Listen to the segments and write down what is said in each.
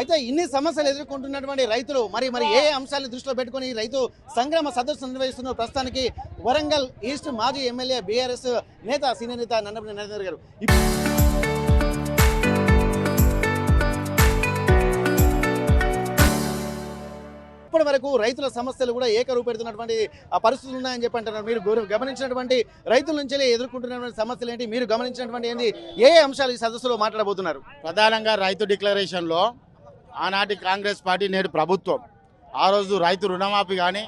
అయితే ఇన్ని సమస్యలు ఎదుర్కొంటున్నటువంటి రైతులు మరి మరి ఏ అంశాలను దృష్టిలో పెట్టుకొని రైతు సంగ్రామ సదస్సు నిర్వహిస్తున్న ప్రస్తుతానికి వరంగల్ ఈస్ట్ మాజీ ఎమ్మెల్యే బీఆర్ఎస్ నేత సీనియర్ నేత నన్నపల్లి నరేందర్ గారు. ఇప్పటి వరకు రైతుల సమస్యలు కూడా ఏకరువు పెడుతున్నటువంటి పరిస్థితులు ఉన్నాయని చెప్పి అంటున్నారు. మీరు గమనించినటువంటి రైతుల నుంచి ఎదుర్కొంటున్నటువంటి సమస్యలు ఏంటి, మీరు గమనించినటువంటి ఏంటి, ఏ అంశాలు ఈ సదస్సులో మాట్లాడబోతున్నారు? ప్రధానంగా రైతు డిక్లరేషన్లో ఆనాటి కాంగ్రెస్ పార్టీ నేడు ప్రభుత్వం ఆ రోజు రైతు రుణమాఫీ కానీ,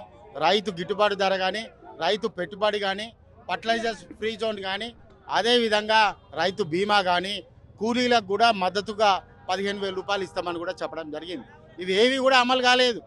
రైతు గిట్టుబాటు ధర కానీ, రైతు పెట్టుబడి కానీ, ఫర్టిలైజర్స్ ఫ్రీ జోన్ కానీ, అదేవిధంగా రైతు బీమా కానీ, కూలీలకు కూడా మద్దతుగా 15,000 రూపాయలు ఇస్తామని కూడా చెప్పడం జరిగింది. ఇవి ఏవి కూడా అమలు కాలేదు.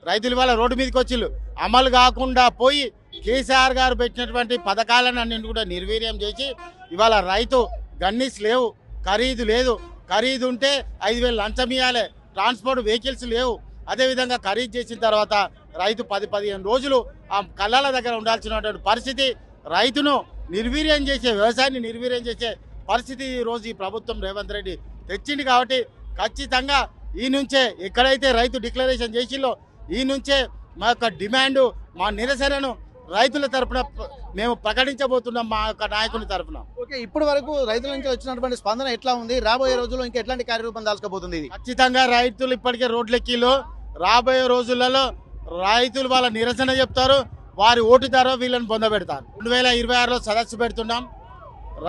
రైతులు ఇవాళ రోడ్డు మీదకి వచ్చిళ్ళు. అమలు కాకుండా పోయి కేసీఆర్ గారు పెట్టినటువంటి పథకాలను అన్నింటి కూడా నిర్వీర్యం చేసి ఇవాళ రైతు గన్నీస్ లేవు, ఖరీదు లేదు, ఖరీదు ఉంటే 5,000 లంచం ఇవ్వాలి, ట్రాన్స్పోర్ట్ వెహికల్స్ లేవు. అదేవిధంగా ఖరీదు చేసిన తర్వాత రైతు 10-15 రోజులు ఆ కళ్ళాల దగ్గర ఉండాల్సినటువంటి పరిస్థితి, రైతును నిర్వీర్యం చేసే, వ్యవసాయాన్ని నిర్వీర్యం చేసే పరిస్థితి ఈరోజు ఈ ప్రభుత్వం రేవంత్ రెడ్డి తెచ్చింది. కాబట్టి ఖచ్చితంగా ఈ నుంచే ఎక్కడైతే రైతు డిక్లరేషన్ చేసిందో ఈ నుంచే మా యొక్క డిమాండు, మా నిరసనను రైతుల తరఫున మేము ప్రకటించబోతున్నాం, మా యొక్క నాయకుని తరఫున. ఓకే, ఇప్పటి వరకు రైతుల నుంచి వచ్చినటువంటి స్పందన ఎట్లా ఉంది? రాబోయే రోజుల్లో ఇంకా ఎట్లాంటి కార్యరూపం దాల్చుకోబోతుంది ఇది? ఖచ్చితంగా రైతులు ఇప్పటికే రోడ్లెక్కిలో, రాబోయే రోజులలో రైతులు వాళ్ళ నిరసన చెప్తారు, వారి ఓటుదారో వీళ్ళని పొందబెడతారు. 2026లో సదస్సు పెడుతున్నాం,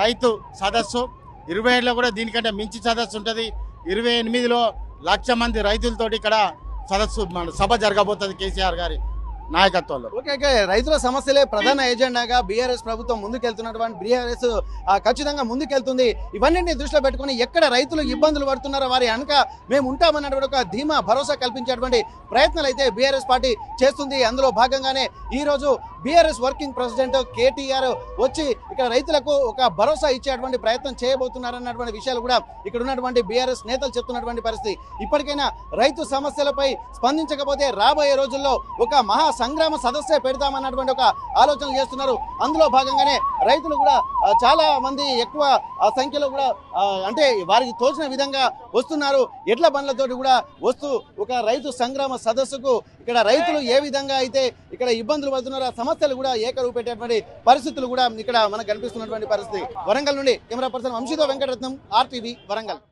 రైతు సదస్సు. 27లో కూడా దీనికంటే మించి సదస్సు ఉంటుంది. 28లో 1,00,000 మంది రైతులతోటి ఇక్కడ సదస్సు సభ జరగబోతుంది కేసీఆర్ గారి నాయకత్వంలో. ఓకే, రైతుల సమస్యలే ప్రధాన ఎజెండాగా బీఆర్ఎస్ ప్రభుత్వం ముందుకెళ్తున్నటువంటి బీఆర్ఎస్ ఖచ్చితంగా ముందుకెళ్తుంది. ఇవన్నీ దృష్టిలో పెట్టుకుని ఎక్కడ రైతులు ఇబ్బందులు పడుతున్నారో వారి వెనక మేము ఉంటామన్నటువంటి ఒక ధీమా, భరోసా కల్పించేటువంటి ప్రయత్నాలు అయితే బీఆర్ఎస్ పార్టీ చేస్తుంది. అందులో భాగంగానే ఈరోజు బీఆర్ఎస్ వర్కింగ్ ప్రెసిడెంట్ కేటీఆర్ వచ్చి ఇక్కడ రైతులకు ఒక భరోసా ఇచ్చేటువంటి ప్రయత్నం చేయబోతున్నారన్నటువంటి విషయాలు కూడా ఇక్కడ ఉన్నటువంటి బీఆర్ఎస్ నేతలు చెప్తున్నటువంటి పరిస్థితి. ఇప్పటికైనా రైతు సమస్యలపై స్పందించకపోతే రాబోయే రోజుల్లో ఒక మహా సంగ్రామ సదస్సే పెడతామన్నటువంటి ఒక ఆలోచనలు చేస్తున్నారు. అందులో భాగంగానే రైతులు కూడా చాలా మంది ఎక్కువ సంఖ్యలో కూడా అంటే వారికి తోచిన విధంగా వస్తున్నారు. ఎడ్ల బండ్లతోటి కూడా వస్తూ ఒక రైతు సంగ్రామ సదస్సుకు ఇక్కడ రైతులు ఏ విధంగా అయితే ఇక్కడ ఇబ్బందులు పడుతున్నారో ఆ సమస్యలు కూడా ఏకరువు పెట్టేటువంటి పరిస్థితులు కూడా ఇక్కడ మనకు కనిపిస్తున్నటువంటి పరిస్థితి. వరంగల్ నుండి కెమెరా పర్సన్ వంశీతో వెంకటరత్నం, RTV వరంగల్.